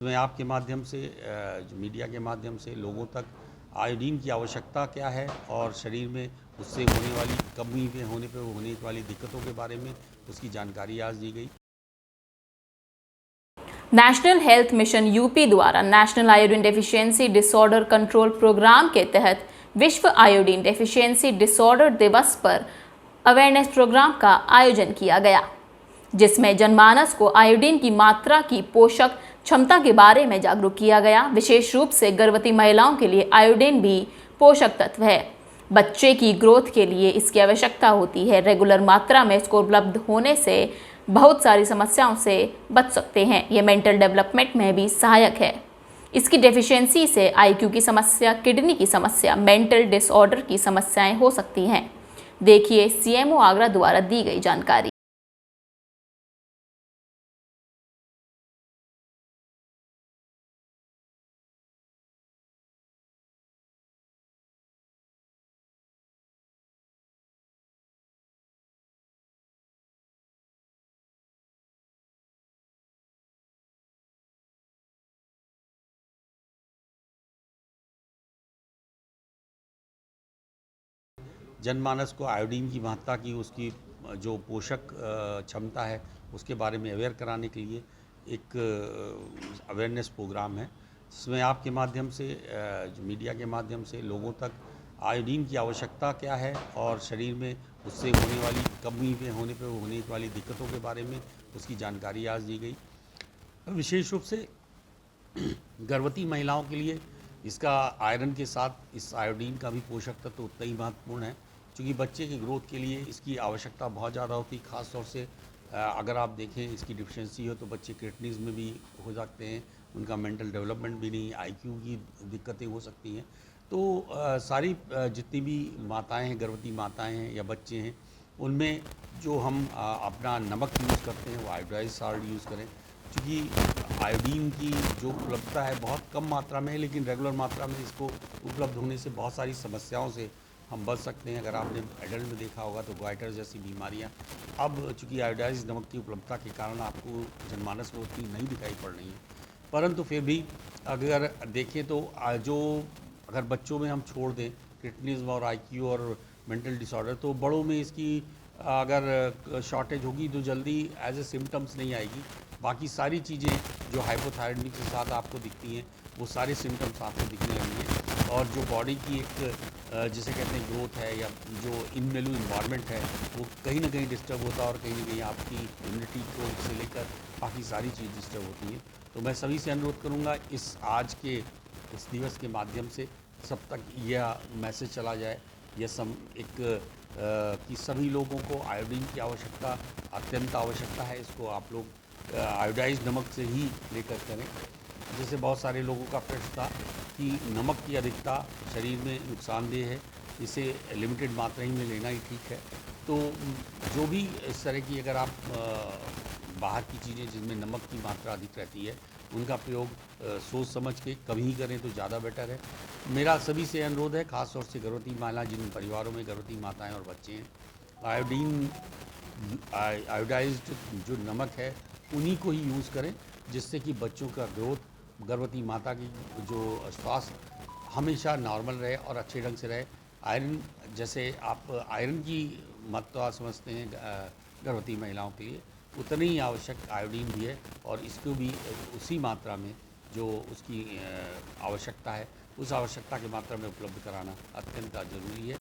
मैं आपके माध्यम से जो मीडिया के माध्यम से लोगों तक आयोडीन की आवश्यकता क्या है और शरीर में उससे होने वाली कमी में होने पे होने वाली दिक्कतों के बारे में उसकी जानकारी आज दी गई। नेशनल हेल्थ मिशन यूपी द्वारा National Iodine Deficiency Disorder Control Programme के तहत विश्व आयोडीन डेफिशिएंसी डिसऑर्डर दिवस पर अवेयरनेस प्रोग्राम का आयोजन किया गया, जिसमें जनमानस को आयोडीन की मात्रा की पोषक क्षमता के बारे में जागरूक किया गया। विशेष रूप से गर्भवती महिलाओं के लिए आयोडीन भी पोषक तत्व है। बच्चे की ग्रोथ के लिए इसकी आवश्यकता होती है। रेगुलर मात्रा में इसको उपलब्ध होने से बहुत सारी समस्याओं से बच सकते हैं। ये मेंटल डेवलपमेंट में भी सहायक है। इसकी डेफिशिएंसी से आईक्यू की समस्या, किडनी की समस्या, मेंटल डिसऑर्डर की समस्याएं हो सकती हैं। देखिए सीएमओ आगरा द्वारा दी गई जानकारी। जनमानस को आयोडीन की महत्ता की उसकी जो पोषक क्षमता है उसके बारे में अवेयर कराने के लिए एक अवेयरनेस प्रोग्राम है, जिसमें आपके माध्यम से जो मीडिया के माध्यम से लोगों तक आयोडीन की आवश्यकता क्या है और शरीर में उससे होने वाली कमी में होने पे होने वाली दिक्कतों के बारे में उसकी जानकारी आज दी गई। विशेष रूप से गर्भवती महिलाओं के लिए इसका आयरन के साथ इस आयोडीन का भी पोषक तत्व तो उतना ही महत्वपूर्ण है, क्योंकि बच्चे की ग्रोथ के लिए इसकी आवश्यकता बहुत ज़्यादा होती है। ख़ास तौर से अगर आप देखें इसकी डिफिशिएंसी हो तो बच्चे किडनीज में भी हो सकते हैं, उनका मेंटल डेवलपमेंट भी नहीं, आईक्यू की दिक्कतें हो सकती हैं। तो सारी जितनी भी माताएं हैं, गर्भवती माताएं हैं या बच्चे हैं, उनमें जो हम अपना नमक यूज़ करते हैं वो आयोडाइज साल्ट यूज़ करें, क्योंकि आयोडीन की जो उपलब्धता है बहुत कम मात्रा में है, लेकिन रेगुलर मात्रा में इसको उपलब्ध होने से बहुत सारी समस्याओं से हम बच सकते हैं। अगर आपने एडल्ट में देखा होगा तो गोइटर जैसी बीमारियां अब चूँकि आयोडाइज नमक की उपलब्धता के कारण आपको जनमानस में उतनी नहीं दिखाई पड़ रही हैं, परंतु फिर भी अगर देखें तो जो अगर बच्चों में हम छोड़ दें किडनीज और आईक्यू और मेंटल डिसऑर्डर, तो बड़ों में इसकी अगर शॉर्टेज होगी तो जल्दी एज ए सिम्टम्स नहीं आएगी। बाकी सारी चीज़ें जो हाइपोथायराइडमी के साथ आपको दिखती हैं वो सारे सिम्टम्स आपको दिखने लगेंगे, और जो बॉडी की एक जिसे कहते हैं ग्रोथ है या जो इनवेल्यू इन्वायरमेंट है वो कहीं ना कहीं डिस्टर्ब होता है, और कहीं ना कहीं आपकी इम्यूनिटी को से लेकर बाकी सारी चीज़ डिस्टर्ब होती हैं। तो मैं सभी से अनुरोध करूँगा इस आज के इस दिवस के माध्यम से सब तक यह मैसेज चला जाए, यह एक कि सभी लोगों को आयोडीन की आवश्यकता अत्यंत आवश्यकता है। इसको आप लोग आयोडाइज नमक से ही लेकर करें। जैसे बहुत सारे लोगों का प्रश्न था कि नमक की अधिकता शरीर में नुकसानदेह है, इसे लिमिटेड मात्रा ही में लेना ही ठीक है। तो जो भी इस तरह की अगर आप बाहर की चीज़ें जिनमें नमक की मात्रा अधिक रहती है उनका प्रयोग सोच समझ के कभी ही करें तो ज़्यादा बेटर है। मेरा सभी से अनुरोध है, ख़ास तौर से गर्भवती महिला जिन परिवारों में गर्भवती माताएं और बच्चे हैं, आयोडाइज्ड जो नमक है उन्हीं को ही यूज़ करें, जिससे कि बच्चों का ग्रोथ, गर्भवती माता की जो स्वास्थ्य हमेशा नॉर्मल रहे और अच्छे ढंग से रहे। आयरन जैसे आप आयरन की महत्ता समझते हैं गर्भवती महिलाओं के लिए, उतनी ही आवश्यक आयोडीन भी है, और इसको भी उसी मात्रा में जो उसकी आवश्यकता है उस आवश्यकता की मात्रा में उपलब्ध कराना अत्यंत ज़रूरी है।